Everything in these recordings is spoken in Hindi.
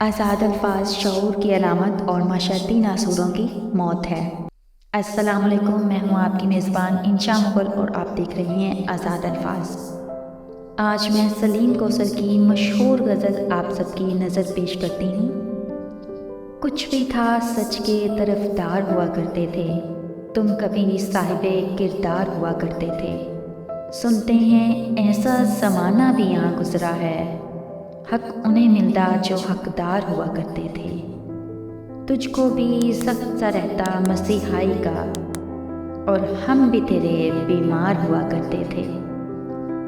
आज़ाद अल्फाज शऊर की अलामत और माशरती नासूरों की मौत है। अस्सलाम वालेकुम, मैं हूँ आपकी मेज़बान इंशा मुगल और आप देख रही हैं आज़ाद अल्फाज। आज मैं सलीम कौसर की मशहूर गज़ल आप सबकी नज़र पेश करती हूँ। कुछ भी था सच के तरफदार हुआ करते थे, तुम कभी साहिबे किरदार हुआ करते थे। सुनते हैं ऐसा ज़माना भी यहाँ गुज़रा है, हक उन्हें मिलता जो हकदार हुआ करते थे। तुझको भी सख्त सा रहता मसीहाई का, और हम भी तेरे बीमार हुआ करते थे।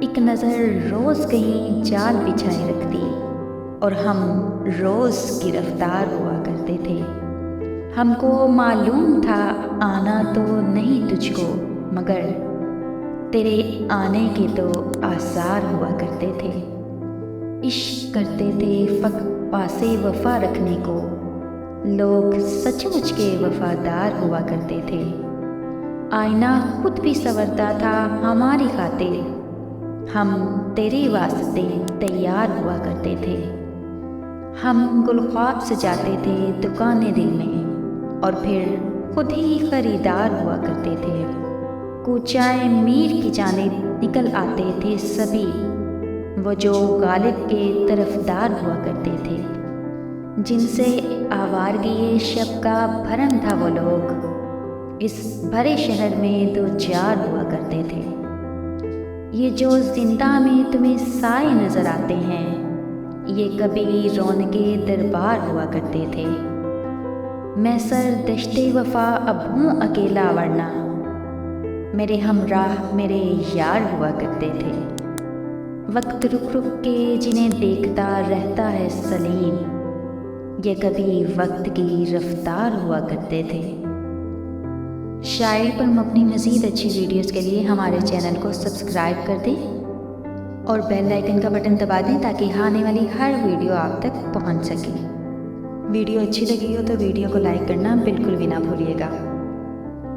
एक नज़र रोज़ कहीं जाल बिछाए रखती, और हम रोज़ गिरफ्तार हुआ करते थे। हमको मालूम था आना तो नहीं तुझको, मगर तेरे आने के तो आसार हुआ करते थे। इश्क करते थे फ़क़्त पासे वफ़ा रखने को, लोग सचमुच के वफ़ादार हुआ करते थे। आईना खुद भी संवरता था हमारी खातिर, हम तेरे वास्ते तैयार हुआ करते थे। हम गुलख्वाब सजाते थे दुकानें दिल में, और फिर खुद ही ख़रीदार हुआ करते थे। कूचाए मीर की जानिब निकल आते थे सभी, वो जो गालिब के तरफदार हुआ करते थे। जिनसे आवारगी शब का भरम था वो लोग, इस भरे शहर में दो चार हुआ करते थे। ये जो जिंदा में तुम्हें साए नज़र आते हैं, ये कभी रौनके दरबार हुआ करते थे। मैं सर दश्ते वफ़ा अब हूँ अकेला, वरना मेरे हमराह मेरे यार हुआ करते थे। वक्त रुक रुक के जिन्हें देखता रहता है सलीम, ये कभी वक्त की रफ्तार हुआ करते थे। शायरी पर मबनी मज़ीद अच्छी वीडियोस के लिए हमारे चैनल को सब्सक्राइब कर दें और बेल आइकन का बटन दबा दें, ताकि आने वाली हर वीडियो आप तक पहुंच सके। वीडियो अच्छी लगी हो तो वीडियो को लाइक करना बिल्कुल भी ना भूलिएगा।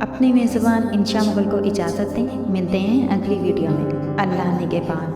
अपने मेज़बान इंशा मुगल को इजाज़त दें। मिलते हैं अगली वीडियो में। अल्लाह निगहबान।